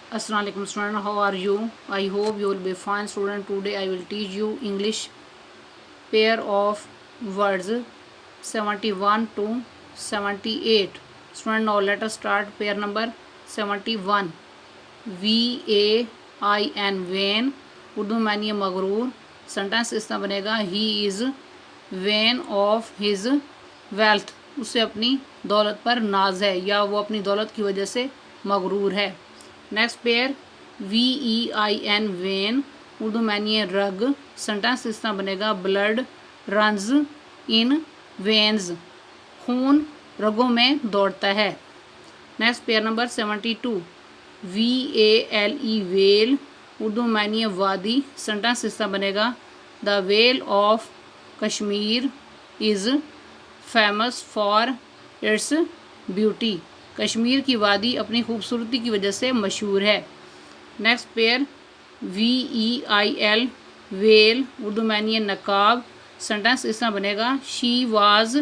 Assalamualaikum student, how are you? I hope you will be fine student. Today I will teach you English pair of words 71 to 78. Student, now let us start pair number 71. VAIN vain, Urdu में मानिए मगरूर। Sentence इस तरह बनेगा, he is vain of his wealth, उसे अपनी दौलत पर नाज है या वो अपनी दौलत की वजह से मगरूर है। Next pair VEIN when, Urdu मानिए रग। सेंटेंस इस तरह बनेगा, ब्लड रन्स इन वेन्स, खून रगों में दौड़ता है। Next pair number 72 VALE vale, Urdu मानिए वादी। सेंटेंस इस तरह बनेगा, the vale of Kashmir is famous for its beauty, Kashmir की वादी अपनी खूबसूरती की वजह से मशहूर है। Next pair VEIL veil, Urdu मानिए नकाब। सेंटेंस इस तरह बनेगा, she was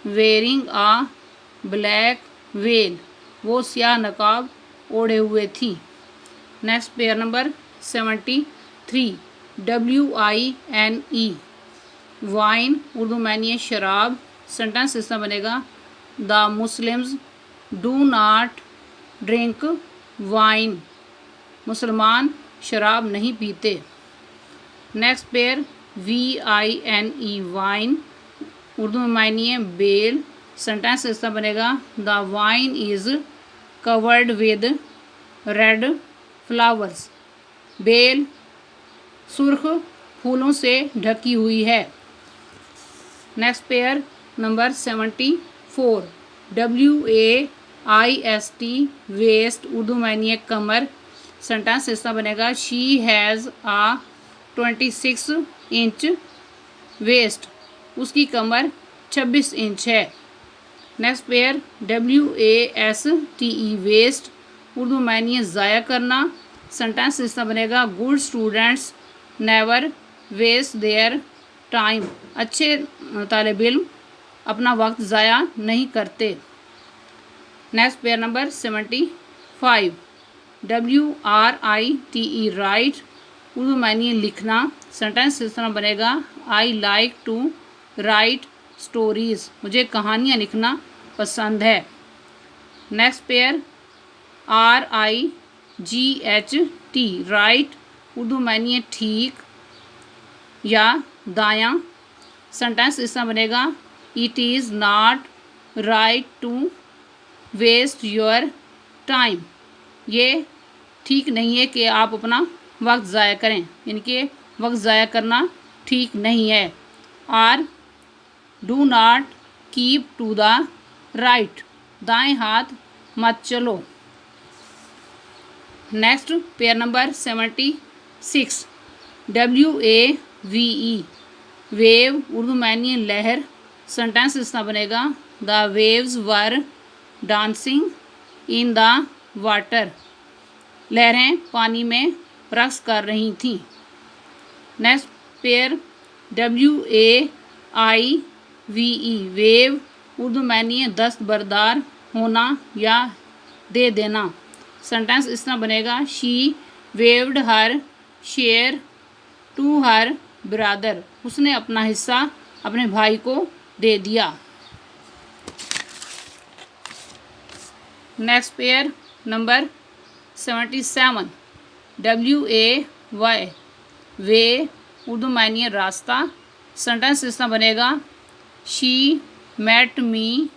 wearing a black veil, वो स्याह नकाब ओढ़े हुए थी। Next pair number 73 WINE wine, Urdu मानिए शराब। सेंटेंस इस तरह बनेगा, the Muslims do not drink wine, मुसलमान शराब नहीं पीते। Next pair VINE vine, Urdu में मानिए बेल। सेंटेंस इस तरह बनेगा, the vine is covered with red flowers, बेल सुर्ख फूलों से ढकी हुई है। Next pair number 74 WAIST waist, Urdu मानिए कमर। सेंटेंस इस तरह बनेगा, she has a 26 inch waist, उसकी कमर 26 इंच है। Next pair WASTE waste, Urdu मानिए ज़ाया करना। सेंटेंस इस तरह बनेगा, good students never waste their time, अच्छे तालिब इल्म अपना वक्त ज़ाया नहीं करते। Next pair number 75 WRITE write, Urdu मानिए लिखना। सेंटेंस इस तरह बनेगा, I like to write stories, मुझे कहानियाँ लिखना पसंद है। Next pair RIGHT right, Urdu मानिए ठीक या दायां। सेंटेंस इस तरह बनेगा, it is not right to waste your time, ये ठीक नहीं है कि आप अपना वक्त ज़ाया करें, यानी कि वक्त ज़ाया करना ठीक नहीं है। Or do not keep to the right, दाएं हाथ मत चलो। Next pair number 76 WAVE wave, Urdu मानिए लहर। सेंटेंस इस तरह बनेगा, the waves were dancing in the water, लहरें पानी में रक्स कर रही थीं। Next pair WAIVE waive, Urdu मानिए दस्तबरदार होना या दे देना। सेंटेंस इस तरह बनेगा, she waived her share to her brother, उसने अपना हिस्सा अपने भाई को दे दिया। Next pair number 77 WAY way, Urdu मानिए रास्ता। सेंटेंस इस तरह बनेगा, she met me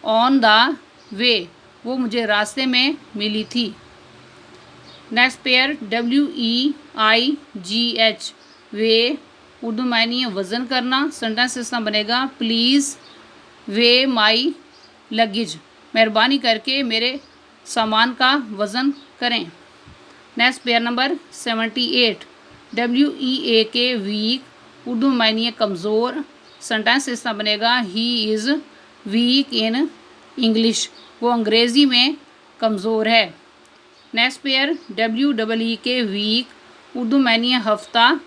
on the way, वो मुझे रास्ते में मिली थी। Next pair WEIGH weigh, Urdu मानिए वज़न करना। सेंटेंस इस तरह बनेगा, प्लीज़ वे माई लगेज, मेहरबानी करके मेरे सामान का वज़न करें। Next pair number 78 WEAK weak, Urdu मानिए कमज़ोर। सेंटेंस इस तरह बनेगा, he is weak in English, वो अंग्रेज़ी में कमज़ोर है। Next pair WEEK week, Urdu मानिए हफ्ता।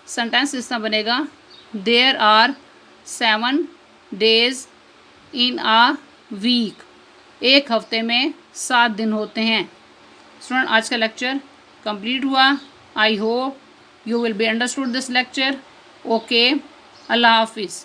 सेंटेंस इस तरह बनेगा, there are 7 days in a week, एक हफ्ते में 7 दिन होते हैं। स्टूडेंट आज का लेक्चर कंप्लीट हुआ। I hope you will be understood this lecture. Okay, अल्लाह हाफिज़।